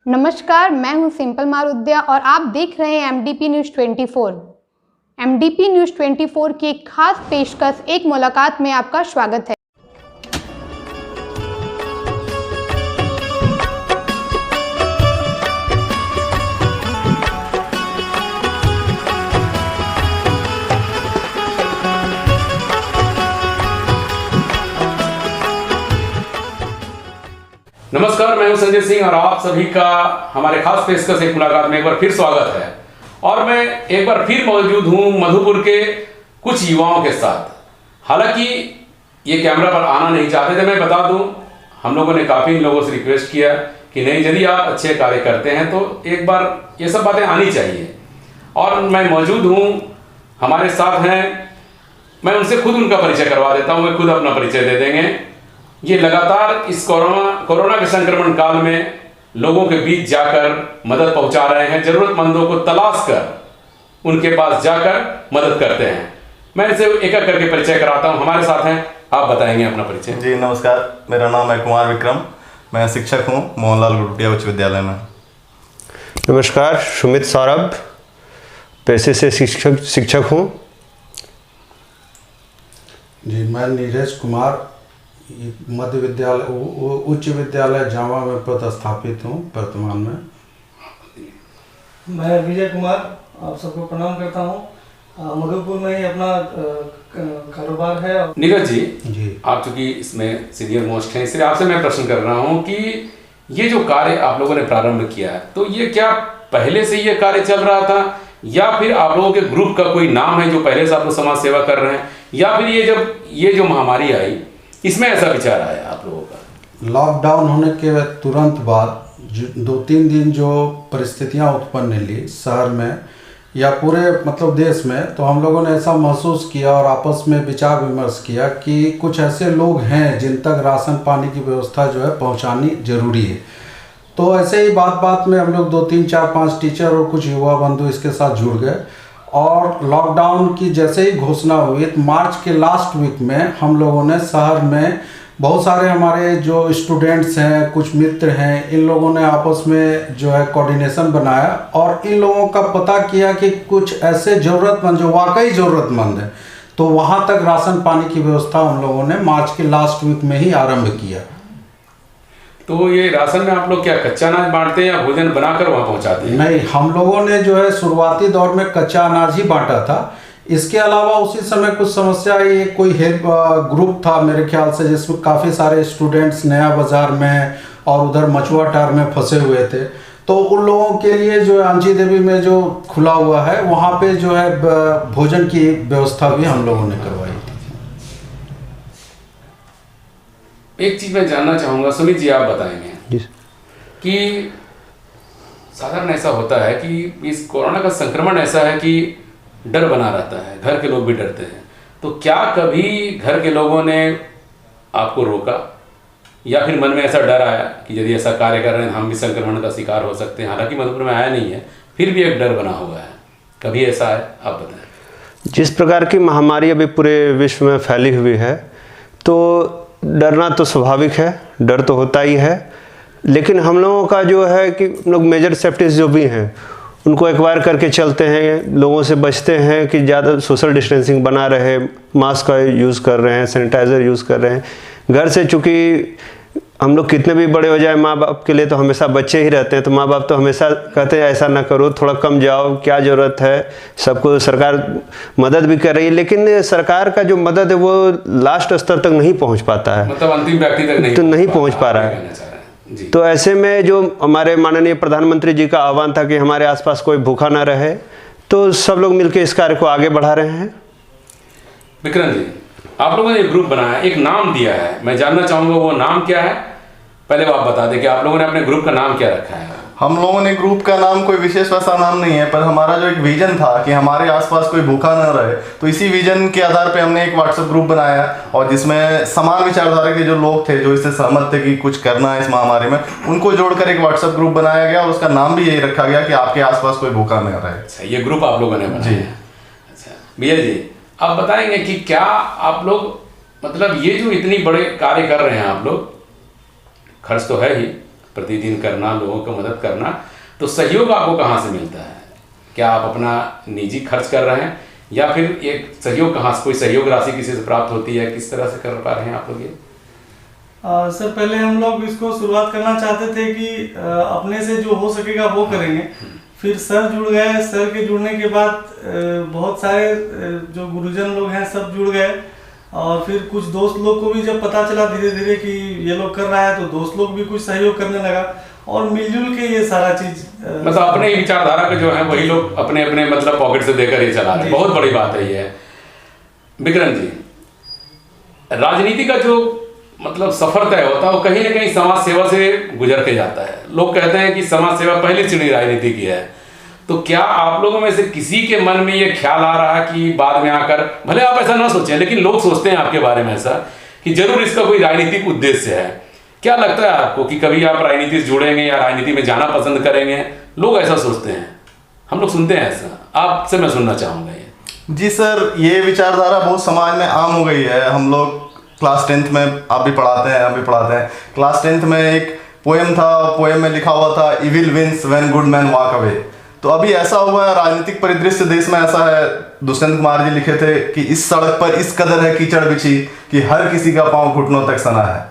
नमस्कार, मैं हूं सिंपल मारुद्या और आप देख रहे हैं एमडीपी न्यूज़ 24। एमडीपी न्यूज़ 24 की एक खास पेशकश एक मुलाकात में आपका स्वागत है। नमस्कार, मैं हूं संजय सिंह और आप सभी का हमारे खास पेशकश एक मुलाकात में एक बार फिर स्वागत है। और मैं एक बार फिर मौजूद हूं मधुपुर के कुछ युवाओं के साथ। हालांकि ये कैमरा पर आना नहीं चाहते थे, मैं बता दूं, हम लोगों ने काफ़ी लोगों से रिक्वेस्ट किया कि नहीं, यदि आप अच्छे कार्य करते हैं तो एक बार ये सब बातें आनी चाहिए। और मैं मौजूद हूँ, हमारे साथ हैं, मैं उनसे खुद उनका परिचय करवा देता हूँ, वे खुद अपना परिचय दे देंगे। ये लगातार इस कोरोना के संक्रमण काल में लोगों के बीच जाकर मदद पहुंचा रहे हैं, जरूरतमंदों को तलाश कर उनके पास जाकर मदद करते हैं। मैं इसे एक एक करके परिचय कराता हूं। हमारे साथ हैं, आप बताएंगे अपना परिचय। जी नमस्कार, मेरा नाम है कुमार विक्रम, मैं शिक्षक हूं मोहनलाल गुरुटिया उच्च विद्यालय में। नमस्कार, सुमित सौरभ, पेशे से शिक्षक हूं। जी मैं नीरज कुमार, मध्य विद्यालय उच्च विद्यालय जावा में पदस्थापित हूँ वर्तमान में। मैं विजय कुमार, आप सबको प्रणाम करता हूँ। मधुपुर में ही अपना कारोबार है। नीरज जी, आप चूंकि इसमें सीनियर मोस्ट हैं, इसलिए आपसे मैं प्रश्न कर रहा हूँ कि ये जो कार्य आप लोगों ने प्रारंभ किया है, तो ये क्या पहले से ये कार्य चल रहा था या फिर आप लोगों के ग्रुप का कोई नाम है जो पहले से आप लोग समाज सेवा कर रहे हैं, या फिर ये जो महामारी आई इसमें ऐसा विचार आया आप लोगों का? लॉकडाउन होने के तुरंत बाद 2-3 दिन जो परिस्थितियां उत्पन्न ली शहर में या पूरे मतलब देश में, तो हम लोगों ने ऐसा महसूस किया और आपस में विचार विमर्श किया कि कुछ ऐसे लोग हैं जिन तक राशन पानी की व्यवस्था जो है पहुंचानी जरूरी है। तो ऐसे ही बात में हम लोग 2-3-4-5 टीचर और कुछ युवा बंधु इसके साथ जुड़ गए। और लॉकडाउन की जैसे ही घोषणा हुई तो मार्च के लास्ट वीक में हम लोगों ने शहर में बहुत सारे हमारे जो स्टूडेंट्स हैं, कुछ मित्र हैं, इन लोगों ने आपस में जो है कोऑर्डिनेशन बनाया और इन लोगों का पता किया कि कुछ ऐसे ज़रूरतमंद जो वाकई ज़रूरतमंद है, तो वहाँ तक राशन पानी की व्यवस्था हम लोगों ने मार्च के लास्ट वीक में ही आरंभ किया। तो ये राशन में आप लोग क्या कच्चा अनाज बांटते हैं या भोजन बनाकर वहाँ पहुँचाते हैं? नहीं, हम लोगों ने जो है शुरुआती दौर में कच्चा अनाज ही बांटा था। इसके अलावा उसी समय कुछ समस्या आई, कोई हेल्प ग्रुप था मेरे ख्याल से, जिसमें काफ़ी सारे स्टूडेंट्स नया बाजार में और उधर मचुआ टार में फंसे हुए थे। तो उन लोगों के लिए जो अंजी देवी में जो खुला हुआ है वहाँ पे जो है भोजन की व्यवस्था भी हम लोगों ने करवाई थी। एक चीज मैं जानना चाहूँगा, सुमित जी आप बताएंगे कि साधारण ऐसा होता है कि इस कोरोना का संक्रमण ऐसा है कि डर बना रहता है, घर के लोग भी डरते हैं। तो क्या कभी घर के लोगों ने आपको रोका या फिर मन में ऐसा डर आया कि यदि ऐसा कार्य कर रहे हैं हम भी संक्रमण का शिकार हो सकते हैं? हालांकि मधुपुर में आया नहीं है, फिर भी एक डर बना हुआ है, कभी ऐसा है? आप बताएं। जिस प्रकार की महामारी अभी पूरे विश्व में फैली हुई है, तो डरना तो स्वाभाविक है, डर तो होता ही है। लेकिन हम लोगों का जो है कि हम लोग मेजर सेफ्टीज जो भी हैं उनको एक्वायर करके चलते हैं, लोगों से बचते हैं कि ज़्यादा सोशल डिस्टेंसिंग बना रहे, मास्क का यूज़ कर रहे हैं, सैनिटाइज़र यूज़ कर रहे हैं। घर से चूँकि हम लोग कितने भी बड़े हो जाए, माँ बाप के लिए तो हमेशा बच्चे ही रहते हैं, तो माँ बाप तो हमेशा कहते हैं ऐसा ना करो, थोड़ा कम जाओ, क्या ज़रूरत है। सबको सरकार मदद भी कर रही है, लेकिन सरकार का जो मदद है वो लास्ट स्तर तक नहीं पहुँच पाता है, मतलब अंतिम व्यक्ति तक नहीं पहुँच पा रहा है। तो ऐसे में जो हमारे माननीय प्रधानमंत्री जी का आह्वान था कि हमारे आसपास कोई भूखा ना रहे, तो सब लोग मिलकर इस कार्य को आगे बढ़ा रहे हैं। विक्रम जी, आप लोगों ने एक ग्रुप बनाया, एक नाम दिया है, मैं जानना चाहूँगा वो नाम क्या है? पहले वो आप बता दें कि आप लोगों ने अपने ग्रुप का नाम क्या रखा है? हम लोगों ने ग्रुप का नाम कोई विशेष वैसा नाम नहीं है, पर हमारा जो एक विजन था कि हमारे आसपास कोई भूखा न रहे, तो इसी विजन के आधार पे हमने एक व्हाट्सएप ग्रुप बनाया और जिसमें समान विचारधारा के जो लोग थे, जो इससे सहमत थे कि कुछ करना है इस महामारी में, उनको जोड़कर एक व्हाट्सएप ग्रुप बनाया गया और उसका नाम भी यही रखा गया कि आपके आसपास कोई भूखा न रहे। अच्छा, ये ग्रुप आप लोगों ने बनाया? जी। अच्छा भैया जी, आप बताएंगे कि क्या आप लोग मतलब ये जो इतनी बड़े कार्य कर रहे हैं आप लोग, खर्च तो है ही, प्रतिदिन करना, लोगों को मदद करना, तो सहयोग आपको कहाँ से मिलता है? क्या आप अपना निजी खर्च कर रहे हैं या फिर एक सहयोग कहाँ से, कोई सहयोग राशि किसी से प्राप्त होती है? किस तरह से कर पा रहे हैं आप लोग ये? सर पहले हम लोग इसको शुरुआत करना चाहते थे कि अपने से जो हो सकेगा वो करेंगे। फिर सर जुड़ गए, सर के जुड़ने के बाद बहुत सारे जो गुरुजन लोग हैं सब जुड़ गए, और फिर कुछ दोस्त लोग को भी जब पता चला धीरे धीरे कि ये लोग कर रहा है तो दोस्त लोग भी कुछ सहयोग करने लगा, और मिलजुल के ये सारा चीज मतलब अपने ही विचारधारा के जो है वही लोग अपने अपने मतलब पॉकेट से देकर ये चला रहे हैं। बहुत बड़ी बात है ये। विक्रम जी, राजनीति का जो मतलब सफर तय होता है वो कहीं ना कहीं समाज सेवा से गुजर के जाता है। लोग कहते हैं कि समाज सेवा पहली सीढ़ी राजनीति की है, तो क्या आप लोगों में से किसी के मन में ये ख्याल आ रहा है कि बाद में आकर, भले आप ऐसा ना सोचें लेकिन लोग सोचते हैं आपके बारे में ऐसा कि जरूर इसका कोई राजनीतिक उद्देश्य है? क्या लगता है आपको कि कभी आप राजनीति से जुड़ेंगे या राजनीति में जाना पसंद करेंगे? लोग ऐसा सोचते हैं, हम लोग सुनते हैं ऐसा, आपसे मैं सुनना चाहूँगा ये। जी सर, ये विचारधारा बहुत समाज में आम हो गई है। हम लोग क्लास 10th में, आप भी पढ़ाते हैं, आप भी पढ़ाते हैं, क्लास 10th में एक पोएम था, पोएम में लिखा हुआ था evil wins when good man walk away. तो अभी ऐसा हुआ है, राजनीतिक परिदृश्य देश में ऐसा है, दुष्यंत कुमार जी लिखे थे कि इस सड़क पर इस कदर है कीचड़ बिछी कि हर किसी का पांव घुटनों तक सना है।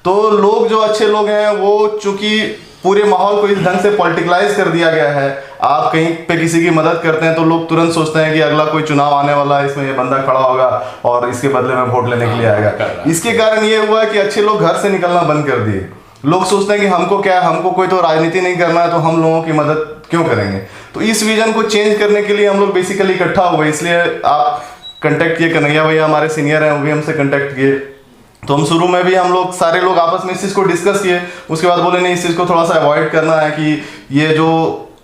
तो लोग जो अच्छे लोग हैं वो चूंकि पूरे माहौल को इस ढंग से पॉलिटिकलाइज कर दिया गया है, आप कहीं पे किसी की मदद करते हैं तो लोग तुरंत सोचते हैं कि अगला कोई चुनाव आने वाला है, इसमें ये बंदा खड़ा होगा और इसके बदले में वोट लेने के लिए आएगा। इसके कारण ये हुआ कि अच्छे लोग घर से निकलना बंद कर दिए। लोग सोचते हैं कि हमको क्या है, हमको कोई तो राजनीति नहीं करना है तो हम लोगों की मदद क्यों करेंगे। तो इस विजन को चेंज करने के लिए हम लोग बेसिकली इकट्ठा हुए, इसलिए आप कंटेक्ट किए, कन्हैया भैया हमारे सीनियर हैं, वो भी हमसे कंटेक्ट किए। तो हम शुरू में भी हम लोग सारे लोग आपस में इस चीज़ को डिस्कस किए, उसके बाद बोले नहीं इस चीज़ को थोड़ा सा अवॉइड करना है कि ये जो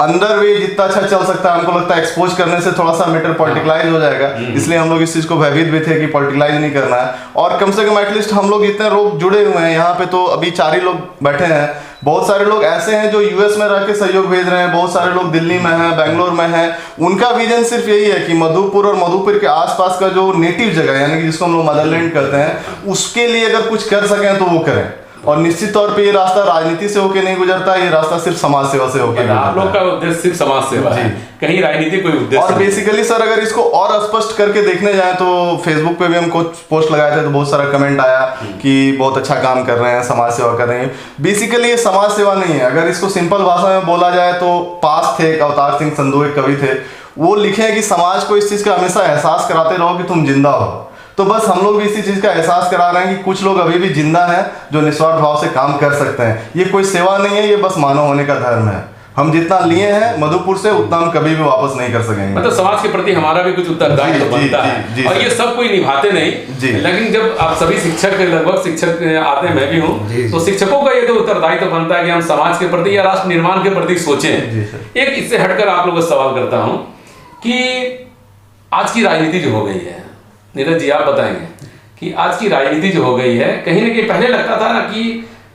अंदर वे जितना अच्छा चल सकता है, हमको लगता है एक्सपोज करने से थोड़ा सा मैटर पॉलिटिकलाइज हो जाएगा, इसलिए हम लोग इस चीज़ को भयभीत भी थे कि पॉलिटिकलाइज नहीं करना है। और कम से कम एटलीस्ट हम लोग इतने लोग जुड़े हुए हैं यहाँ पे, तो अभी 4 ही लोग बैठे हैं। बहुत सारे लोग ऐसे हैं जो यूएस में रह के सहयोग भेज रहे हैं, बहुत सारे लोग दिल्ली में हैं, बेंगलोर में हैं। उनका विजन सिर्फ यही है कि मधुपुर और मधुपुर के आसपास का जो नेटिव जगह है, यानी कि जिसको हम लोग मदरलैंड करते हैं, उसके लिए अगर कुछ कर सकें तो वो करें। और निश्चित तौर पे ये रास्ता राजनीति से होके नहीं गुजरता, ये रास्ता सिर्फ समाज सेवा से होके आप लोग का उद्देश्य सिर्फ समाज सेवा है, कहीं राजनीति कोई उद्देश्य। और बेसिकली सर अगर इसको और स्पष्ट करके देखने जाए तो फेसबुक पे भी हम कुछ पोस्ट लगाए थे तो बहुत सारा कमेंट आया कि बहुत अच्छा काम कर रहे हैं, समाज सेवा कर रहे हैं। बेसिकली ये समाज सेवा नहीं है। अगर इसको सिंपल भाषा में बोला जाए तो पास थे एक अवतार सिंह संधू, एक कवि थे, वो लिखे हैं कि समाज को इस चीज का हमेशा एहसास कराते रहो कि तुम जिंदा हो। तो बस हम लोग भी इसी चीज का एहसास करा रहे हैं कि कुछ लोग अभी भी जिंदा हैं जो निस्वार्थ भाव से काम कर सकते हैं। ये कोई सेवा नहीं है, ये बस मानव होने का धर्म है। हम जितना लिए हैं मधुपुर से उतना हम कभी भी वापस नहीं कर सकेंगे। मतलब समाज के प्रति हमारा भी कुछ उत्तरदायित्व बनता है, और ये सब कोई निभाते नहीं। लेकिन जब आप सभी शिक्षक, लगभग शिक्षक आते हैं, मैं भी हूँ, तो शिक्षकों का ये तो उत्तरदायित्व बनता है कि हम समाज के प्रति या राष्ट्र निर्माण के प्रति सोचें। एक इससे हटकर आप लोगों से सवाल करता हूँ कि आज की राजनीति जो हो गई है, नीरज जी आप बताएंगे कि आज की राजनीति जो हो गई है, कहीं ना कहीं पहले लगता था ना कि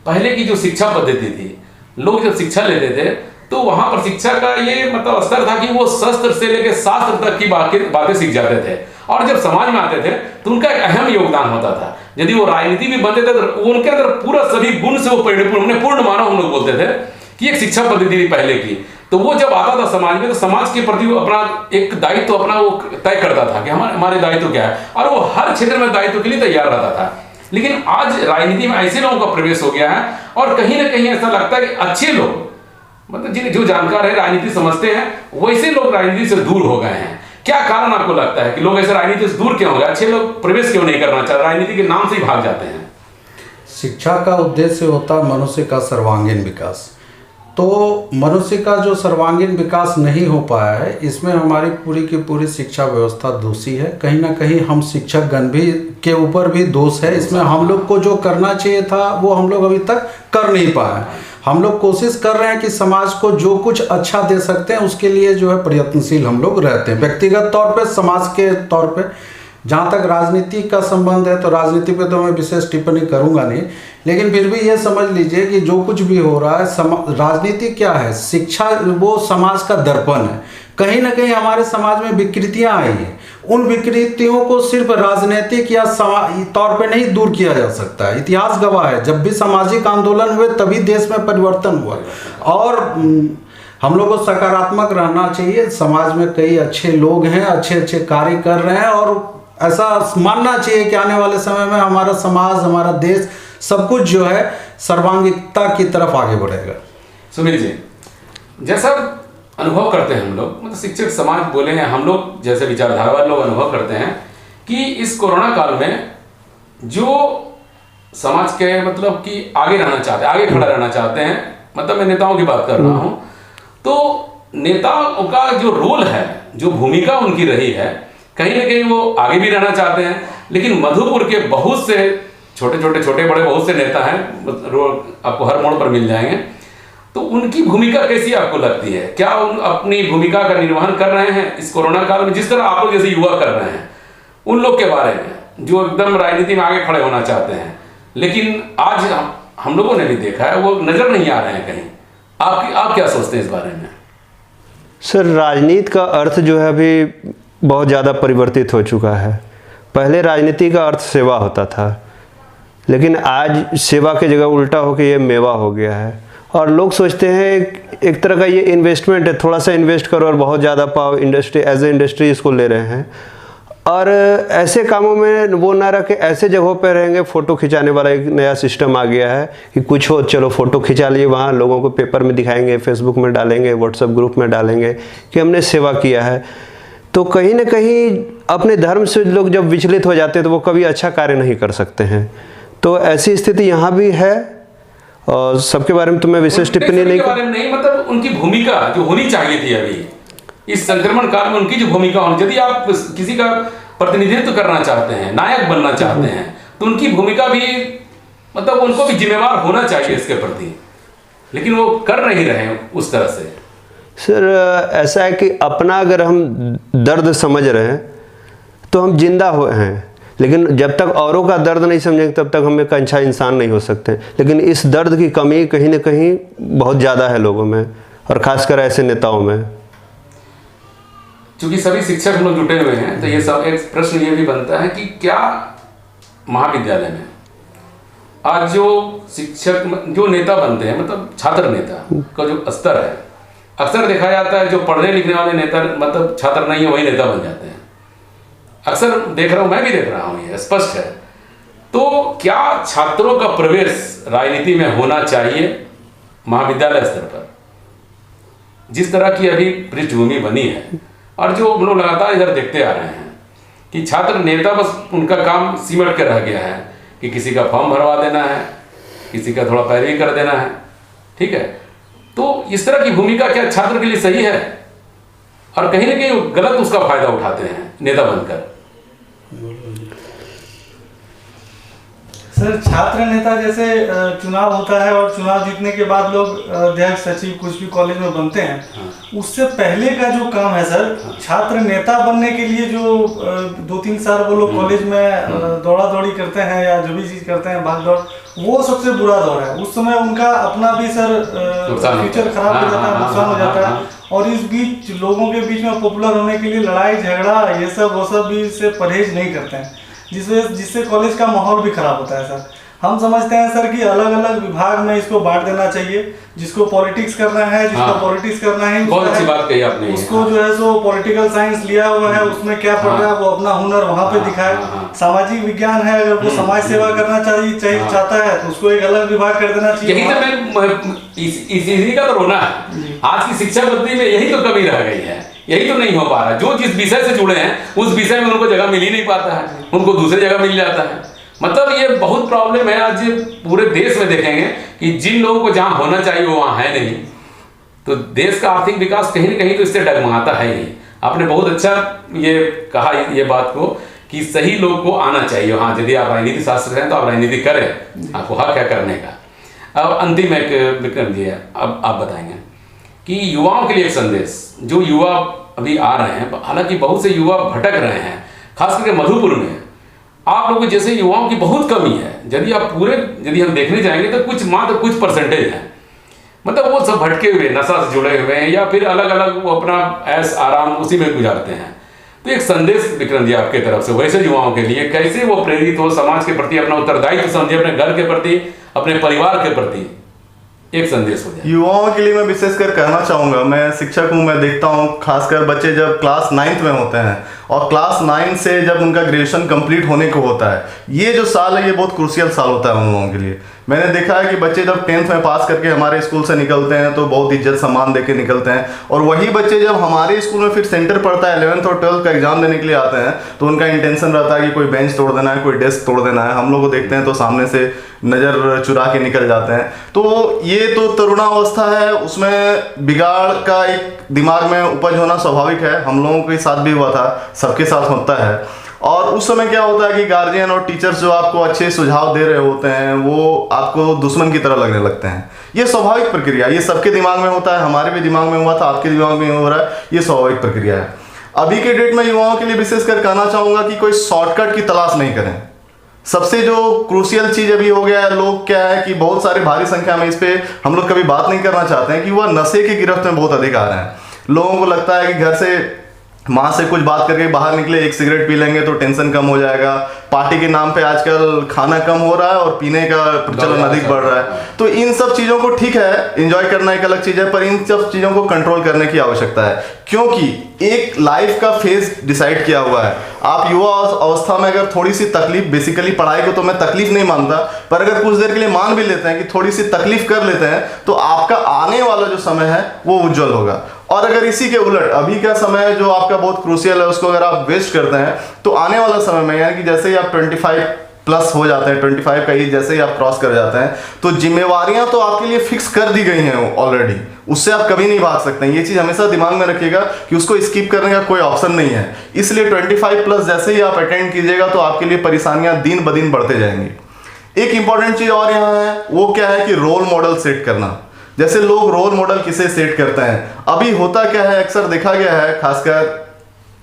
पहले की जो शिक्षा पद्धति थी, लोग जब शिक्षा लेते थे तो वहां पर शिक्षा का ये मतलब स्तर था कि वो शस्त्र से लेकर शास्त्र तक की बातें सीख जाते थे, और जब समाज में आते थे तो उनका एक अहम योगदान होता था। यदि वो राजनीति भी बनते थे तो उनके अंदर पूरा सभी गुण से वो पूर्ण मानव हम लोग बोलते थे कि एक शिक्षा पद्धति थी पहले की। तो वो जब आता था समाज में तो समाज के प्रति वो अपना एक दायित्व अपना वो तय करता था कि हमारे दायित्व क्या है, और वो हर क्षेत्र में दायित्व के लिए तैयार रहता था। लेकिन आज राजनीति में ऐसे लोगों का प्रवेश हो गया है, और कहीं ना कहीं ऐसा लगता है कि अच्छे लोग, मतलब जो जानकार है, राजनीति समझते हैं, वैसे लोग राजनीति से दूर हो गए हैं। क्या कारण आपको लगता है कि लोग ऐसे राजनीति से दूर क्यों हो गए? अच्छे लोग प्रवेश क्यों नहीं करना चाहते, राजनीति के नाम से ही भाग जाते हैं? शिक्षा का उद्देश्य होता है मनुष्य का सर्वांगीण विकास। तो मनुष्य का जो सर्वांगीण विकास नहीं हो पाया है, इसमें हमारी पूरी की पूरी शिक्षा व्यवस्था दोषी है। कहीं ना कहीं हम शिक्षक गण भी के ऊपर भी दोष है। इसमें हम लोग को जो करना चाहिए था वो हम लोग अभी तक कर नहीं पाए। हम लोग कोशिश कर रहे हैं कि समाज को जो कुछ अच्छा दे सकते हैं उसके लिए जो है प्रयत्नशील हम लोग रहते हैं। व्यक्तिगत तौर पे, समाज के तौर पे, जहाँ तक राजनीति का संबंध है तो राजनीति पे तो मैं विशेष टिप्पणी करूंगा नहीं, लेकिन फिर भी ये समझ लीजिए कि जो कुछ भी हो रहा है, राजनीति क्या है, शिक्षा वो समाज का दर्पण है। कहीं ना कहीं हमारे समाज में विकृतियां आई हैं, उन विकृतियों को सिर्फ राजनीतिक या तौर पे नहीं दूर किया जा सकता है। इतिहास गवाह है, जब भी सामाजिक आंदोलन हुए तभी देश में परिवर्तन हुआ। और हम लोग को सकारात्मक रहना चाहिए। समाज में कई अच्छे लोग हैं, अच्छे अच्छे कार्य कर रहे हैं, और ऐसा मानना चाहिए कि आने वाले समय में हमारा समाज, हमारा देश, सब कुछ जो है सर्वांगीणता की तरफ आगे बढ़ेगा। सुमित जी, जैसा अनुभव करते हैं हम लोग, मतलब शिक्षक समाज बोले हैं, हम लोग जैसे विचारधारा वाले लोग अनुभव करते हैं कि इस कोरोना काल में जो समाज के मतलब कि आगे रहना चाहते हैं, आगे खड़ा रहना चाहते हैं, मतलब मैं नेताओं की बात कर रहा हूँ, तो नेताओं का जो रोल है, जो भूमिका उनकी रही है, कहीं ना कहीं वो आगे भी रहना चाहते हैं। लेकिन मधुपुर के बहुत से छोटे बड़े बहुत से नेता हैं, आपको हर मोड़ पर मिल जाएंगे, तो उनकी भूमिका कैसी आपको लगती है? क्या उन अपनी भूमिका का निर्वहन कर रहे हैं इस कोरोना काल में, जिस तरह आप लोग जैसे युवा कर रहे हैं? उन लोग के बारे में जो एकदम राजनीति में आगे खड़े होना चाहते हैं, लेकिन आज हम लोगों ने भी देखा है वो नजर नहीं आ रहे हैं कहीं। आप क्या सोचते हैं इस बारे में? सर, राजनीति का अर्थ जो है अभी बहुत ज़्यादा परिवर्तित हो चुका है। पहले राजनीति का अर्थ सेवा होता था, लेकिन आज सेवा की जगह उल्टा होकर ये मेवा हो गया है। और लोग सोचते हैं एक तरह का ये इन्वेस्टमेंट है, थोड़ा सा इन्वेस्ट करो और बहुत ज़्यादा पाओ। इंडस्ट्री एज ए इंडस्ट्री इसको ले रहे हैं, और ऐसे कामों में वो ना रख के ऐसे जगहों पर रहेंगे। फ़ोटो खिंचाने वाला एक नया सिस्टम आ गया है कि कुछ हो चलो फ़ोटो खिंचा लिए, वहाँ लोगों को पेपर में दिखाएंगे, फेसबुक में डालेंगे, व्हाट्सएप ग्रुप में डालेंगे कि हमने सेवा किया है। तो कहीं ना कहीं अपने धर्म से लोग जब विचलित हो जाते हैं तो वो कभी अच्छा कार्य नहीं कर सकते हैं। तो ऐसी स्थिति यहाँ भी है, और सबके बारे में तो मैं विशेष टिप्पणी नहीं, मतलब उनकी भूमिका जो होनी चाहिए थी अभी इस संक्रमण काल में, उनकी जो भूमिका होनी, यदि आप किसी का प्रतिनिधित्व करना चाहते हैं, नायक बनना चाहते हैं, तो उनकी भूमिका भी मतलब उनको भी जिम्मेवार होना चाहिए इसके प्रति, लेकिन वो कर नहीं रहे हैं उस तरह से। सर, ऐसा है कि अपना अगर हम दर्द समझ रहे हैं तो हम जिंदा हुए हैं, लेकिन जब तक औरों का दर्द नहीं समझेंगे तब तक हम एक अच्छा इंसान नहीं हो सकते। लेकिन इस दर्द की कमी कहीं ना कहीं बहुत ज़्यादा है लोगों में, और ख़ासकर ऐसे नेताओं में। क्योंकि सभी शिक्षक हम लोग जुटे हुए हैं, तो ये सब एक प्रश्न ये भी बनता है कि क्या महाविद्यालय में आज जो शिक्षक जो नेता बनते हैं, मतलब छात्र नेता का जो स्तर है, अक्सर देखा जाता है जो पढ़ने लिखने वाले नेता मतलब छात्र नहीं है वही नेता बन जाते हैं। अक्सर देख रहा हूं, मैं भी देख रहा हूं, ये स्पष्ट है। तो क्या छात्रों का प्रवेश राजनीति में होना चाहिए महाविद्यालय स्तर पर, जिस तरह की अभी पृष्ठभूमि बनी है, और जो हम लोग लगातार इधर देखते आ रहे हैं कि छात्र नेता बस उनका काम सिमट के रह गया है कि किसी का फॉर्म भरवा देना है, किसी का थोड़ा पैरवी कर देना है, ठीक है। तो इस तरह की भूमिका क्या छात्र के लिए सही है? और कहीं ना कहीं गलत उसका फायदा उठाते हैं नेता बनकर। सर, छात्र नेता जैसे चुनाव होता है और चुनाव जीतने के बाद लोग अध्यक्ष, सचिव कुछ भी कॉलेज में बनते हैं, उससे पहले का जो काम है सर, छात्र नेता बनने के लिए जो 2-3 साल वो लोग कॉलेज में दौड़ा दौड़ी करते हैं या जो भी चीज करते हैं, भाग दौड़, वो सबसे बुरा दौर है। उस समय उनका अपना भी सर फ्यूचर खराब हो जाता है, नुकसान हो जाता है, और इस बीच लोगों के बीच में पॉपुलर होने के लिए लड़ाई झगड़ा ये सब वो सब भी से परहेज नहीं करते हैं, जिससे कॉलेज का माहौल भी खराब होता है सर। हम समझते हैं सर कि अलग अलग विभाग में इसको बांट देना चाहिए, जिसको पॉलिटिक्स करना है, जिसको पॉलिटिक्स करना है, बहुत अच्छी बात कही आपने, उसको जो है सो पॉलिटिकल साइंस लिया हुआ है, उसमें क्या पढ़ रहा है वो अपना हुनर वहाँ पे दिखाए। सामाजिक विज्ञान है, अगर वो समाज सेवा करना चाहता है तो उसको एक अलग विभाग कर देना चाहिए। यही तो इसी का तो रोना है, आज की शिक्षा पद्धति में यही तो कमी रह गई है, यही तो नहीं हो पा रहा। जो जिस विषय से जुड़े हैं उस विषय में उनको जगह मिल ही नहीं पाता है, उनको दूसरी जगह मिल जाता है। मतलब ये बहुत प्रॉब्लम है। आज पूरे देश में देखेंगे कि जिन लोगों को जहां होना चाहिए वो वहां है नहीं, तो देश का आर्थिक विकास कहीं ना कहीं तो इससे डगमगाता है ही। आपने बहुत अच्छा ये कहा ये बात को कि सही लोग को आना चाहिए। हाँ, यदि आप राजनीति शास्त्र हैं तो आप राजनीति करें, आपको हक है करने का। अब अंतिम एक विक्रम जी है, अब आप बताएंगे कि युवाओं के लिए एक संदेश, जो युवा अभी आ रहे हैं, हालांकि बहुत से युवा भटक रहे हैं, खास करके मधुपुर में आप लोगों जैसे युवाओं की बहुत कमी है। यदि हम देखने जाएंगे तो मात्र कुछ परसेंटेज है, मतलब वो सब भटके हुए, नशा से जुड़े हुए हैं या फिर अलग अलग वो अपना ऐश आराम उसी में गुजारते हैं। तो एक संदेश विक्रम जी आपके तरफ से वैसे युवाओं के लिए, कैसे वो प्रेरित हो, समाज के प्रति अपना उत्तरदायित्व समझे, अपने घर के प्रति, अपने परिवार के प्रति एक संदेश हो जाए। युवाओं के लिए मैं विशेषकर कहना चाहूँगा, मैं शिक्षक हूँ, मैं देखता हूँ खासकर बच्चे जब क्लास 9th में होते हैं और क्लास 9 से जब उनका ग्रेजुएशन कंप्लीट होने को होता है, ये जो साल है ये बहुत क्रूशियल साल होता है उन लोगों के लिए। मैंने देखा है कि बच्चे जब 10th में पास करके हमारे स्कूल से निकलते हैं तो बहुत इज्जत सम्मान देके निकलते हैं, और वही बच्चे जब हमारे स्कूल में फिर सेंटर पड़ता है 11th और 12th का एग्जाम देने के लिए आते हैं तो उनका इंटेंशन रहता है कि कोई बेंच तोड़ देना है, कोई डेस्क तोड़ देना है। हम लोग को देखते हैं तो सामने से नज़र चुरा के निकल जाते हैं। तो ये तो तरुणावस्था है, उसमें बिगाड़ का एक दिमाग में उपज होना स्वाभाविक है, हम लोगों के साथ भी हुआ था, सबके साथ होता है। और उस समय क्या होता है कि गार्जियन और टीचर्स जो आपको अच्छे सुझाव दे रहे होते हैं वो आपको दुश्मन की तरह लगने लगते हैं। ये स्वाभाविक प्रक्रिया, ये सबके दिमाग में होता है, हमारे भी दिमाग में हुआ था, आपके दिमाग में हो रहा है, ये स्वाभाविक प्रक्रिया है। अभी के डेट में युवाओं के लिए विशेषकर कहना चाहूँगा कि कोई शॉर्टकट की तलाश नहीं करें। सबसे जो क्रूशियल चीज़ अभी हो गया है, लोग क्या है कि बहुत सारे भारी संख्या में, इस पर हम लोग कभी बात नहीं करना चाहते हैं कि वह नशे की गिरफ्त में बहुत अधिक आ रहे हैं। लोगों को लगता है कि घर से माँ से कुछ बात करके बाहर निकले, एक सिगरेट पी लेंगे तो टेंशन कम हो जाएगा। पार्टी के नाम पे आजकल खाना कम हो रहा है और पीने का प्रचलन अधिक बढ़ रहा है। तो इन सब चीज़ों को ठीक है, एंजॉय करना एक अलग चीज़ है, पर इन सब चीज़ों को कंट्रोल करने की आवश्यकता है, क्योंकि एक लाइफ का फेज डिसाइड किया हुआ है। आप युवा अवस्था में अगर थोड़ी सी तकलीफ, बेसिकली पढ़ाई को तो मैं तकलीफ नहीं मानता, पर अगर कुछ देर के लिए मान भी लेते हैं कि थोड़ी सी तकलीफ कर लेते हैं तो आपका आने वाला जो समय है वो उज्जवल होगा। और अगर इसी के उलट अभी का समय जो आपका बहुत क्रूशियल है उसको अगर आप वेस्ट करते हैं तो आने वाला समय में, यानी कि जैसे ही आप 25 प्लस हो जाते हैं, 25 का एज जैसे ही आप क्रॉस कर जाते हैं तो जिम्मेवारियां तो आपके लिए फिक्स कर दी गई हैं ऑलरेडी, उससे आप कभी नहीं भाग सकते हैं। ये चीज़ हमेशा दिमाग में रखिएगा कि उसको स्किप करने का कोई ऑप्शन नहीं है। इसलिए 25 प्लस जैसे ही आप अटेंड कीजिएगा तो आपके लिए परेशानियां दिन ब दिन बढ़ते जाएंगी। एक इंपॉर्टेंट चीज़ और यहाँ है, वो क्या है कि रोल मॉडल सेट करना। जैसे लोग रोल मॉडल किसे सेट करते हैं, अभी होता क्या है, अक्सर देखा गया है, खासकर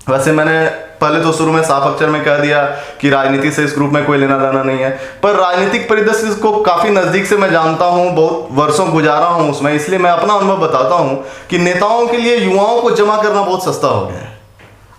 वैसे मैंने पहले तो शुरू में साफ अक्षर में कह दिया कि राजनीति से इस ग्रुप में कोई लेना देना नहीं है, पर राजनीतिक परिदृश्य को काफ़ी नज़दीक से मैं जानता हूं, बहुत वर्षों गुजारा हूं उसमें, इसलिए मैं अपना अनुभव बताता हूं कि नेताओं के लिए युवाओं को जमा करना बहुत सस्ता हो गया है।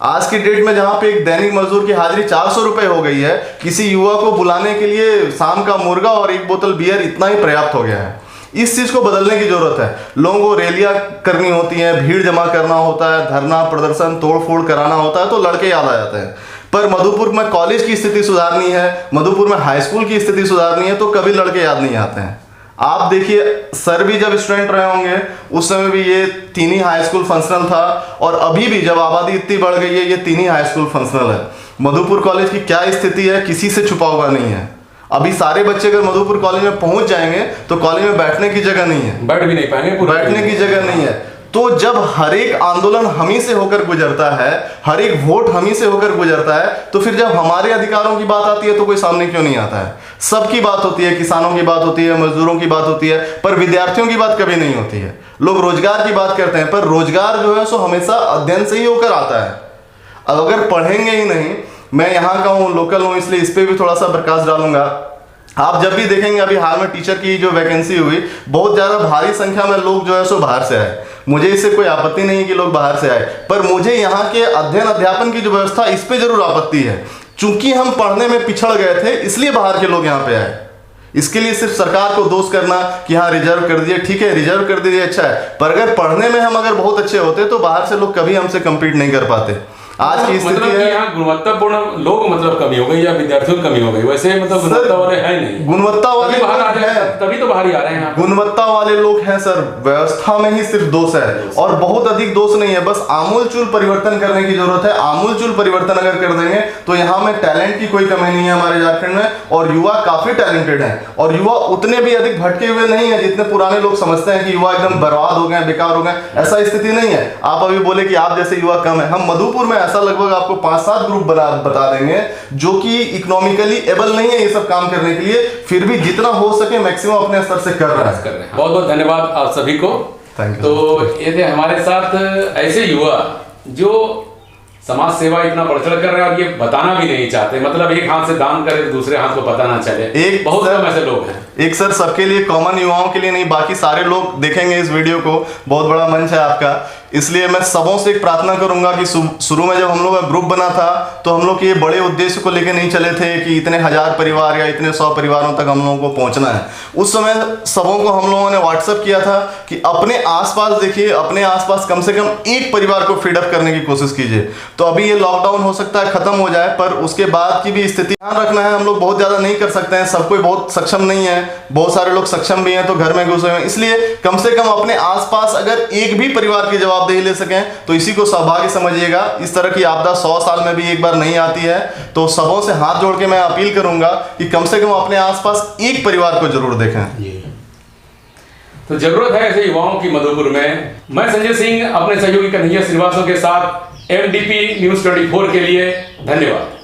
आज की डेट में जहां पे एक दैनिक मजदूर की हाजिरी 400 रुपये हो गई है, किसी युवा को बुलाने के लिए शाम का मुर्गा और एक बोतल बियर इतना ही पर्याप्त हो गया है। इस चीज़ को बदलने की जरूरत है। लोगों को रैलियां करनी होती हैं, भीड़ जमा करना होता है, धरना प्रदर्शन तोड़ फोड़ कराना होता है तो लड़के याद आ जाते हैं। पर मधुपुर में कॉलेज की स्थिति सुधारनी है, मधुपुर में हाई स्कूल की स्थिति सुधारनी है तो कभी लड़के याद नहीं आते हैं। आप देखिए, सर भी जब स्टूडेंट रहे होंगे उस समय भी ये 3 ही हाई स्कूल फंक्शनल था, और अभी भी जब आबादी इतनी बढ़ गई है ये 3 ही हाई स्कूल फंक्शनल है। मधुपुर कॉलेज की क्या स्थिति है किसी से छुपा हुआ नहीं है। अभी सारे बच्चे अगर मधुपुर कॉलेज में पहुंच जाएंगे तो कॉलेज में बैठने की जगह नहीं है, बैठ भी नहीं पाएंगे, बैठने की जगह नहीं है। तो जब हर एक आंदोलन हम ही से होकर गुजरता है, हर एक वोट हम ही से होकर गुजरता है, तो फिर जब हमारे अधिकारों की बात आती है तो कोई सामने क्यों नहीं आता है। सबकी बात होती है, किसानों की बात होती है, मजदूरों की बात होती है, पर विद्यार्थियों की बात कभी नहीं होती है। लोग रोजगार की बात करते हैं, पर रोजगार जो है सो हमेशा अध्ययन से ही होकर आता है। अगर पढ़ेंगे ही नहीं, मैं यहाँ का हूँ, लोकल हूँ, इसलिए इस पर भी थोड़ा सा प्रकाश डालूंगा। आप जब भी देखेंगे, अभी हाल में टीचर की जो वैकेंसी हुई, बहुत ज़्यादा भारी संख्या में लोग जो है सो बाहर से आए। मुझे इससे कोई आपत्ति नहीं कि लोग बाहर से आए, पर मुझे यहाँ के अध्ययन अध्यापन की जो व्यवस्था, इस पे जरूर आपत्ति है। चूंकि हम पढ़ने में पिछड़ गए थे इसलिए बाहर के लोग यहाँ पे आए। इसके लिए सिर्फ सरकार को दोष करना कि हाँ रिजर्व कर दिए, ठीक है रिजर्व कर दीजिए, अच्छा है, पर अगर पढ़ने में हम अगर बहुत अच्छे होते तो बाहर से लोग कभी हमसे कम्पीट नहीं कर पाते। आज की स्थिति मतलब है यहाँ गुणवत्तापूर्ण लोग मतलब कमी हो गई या विद्यार्थियों की कमी हो गई, वैसे मतलब गुणवत्ता वाले हैं नहीं, गुणवत्ता वाले बाहर आ रहे हैं, तभी तो बाहर ही आ रहे हैं। गुणवत्ता वाले लोग हैं सर, व्यवस्था में ही सिर्फ दोष है, और बहुत अधिक दोष नहीं है, बस आमूल चूल परिवर्तन करने की जरूरत है। आमूल चूल परिवर्तन अगर कर देंगे तो यहाँ में टैलेंट की कोई कमी नहीं है हमारे झारखंड में, और युवा काफी टैलेंटेड हैं, और युवा उतने भी अधिक भटके हुए नहीं है जितने पुराने लोग समझते हैं कि युवा एकदम बर्बाद हो गए, बेकार हो गए। ऐसा स्थिति नहीं है। आप अभी बोले कि आप जैसे युवा कम है, हम मधुपुर में ऐसा लगभग आपको 5-7 ग्रुप बता देंगे जो कि इकोनॉमिकली एबल नहीं है ये सब काम करने के लिए, फिर भी जितना हो सके मैक्सिमम अपने स्तर से कर रहे हैं। बहुत बहुत धन्यवाद आप सभी को। Thank you. तो ये थे हमारे साथ ऐसे युवा जो समाज सेवा इतना बढ़ चढ़ कर रहे हैं और ये बताना भी नहीं चाहते, मतलब एक हाथ से दान करे तो दूसरे हाथ को पता ना चले। एक बहुत सर- कम ऐसे लोग हैं। एक सर सबके लिए, कॉमन युवाओं के लिए नहीं, बाकी सारे लोग देखेंगे इस वीडियो को, बहुत बड़ा मंच है आपका, इसलिए मैं सबों से एक प्रार्थना करूंगा कि शुरू में जब हम लोग का ग्रुप बना था तो हम लोग के ये बड़े उद्देश्य को लेकर नहीं चले थे कि इतने 1000 परिवार या इतने 100 परिवारों तक हम लोगों को पहुंचना है। उस समय सबों को हम लोगों ने व्हाट्सएप किया था कि अपने आसपास देखिए, अपने आसपास कम से कम एक परिवार को फीडअप करने की कोशिश कीजिए। तो अभी ये लॉकडाउन हो सकता है खत्म हो जाए, पर उसके बाद की भी स्थिति ध्यान रखना है। हम लोग बहुत ज्यादा नहीं कर सकते हैं, सब कोई बहुत सक्षम नहीं है, बहुत सारे लोग सक्षम भी हैं तो घर में घुसे हुए हैं, इसलिए कम से कम अपने आसपास अगर एक भी परिवार की जवाबदेही ले सकें तो इसी को सौभाग्य समझिएगा। इस तरह की आपदा 100 साल में भी एक बार नहीं आती है, तो सबों से हाथ जोड़ के मैं अपील करूंगा कि कम से कम अपने आसपास एक परिवार को जरूर देखें। तो जरूरत है ऐसे युवाओं की मधुपुर में। मैं संजय सिंह अपने सहयोगी कन्हैया श्रीवास्तव के साथ MDP News 24 के लिए, धन्यवाद।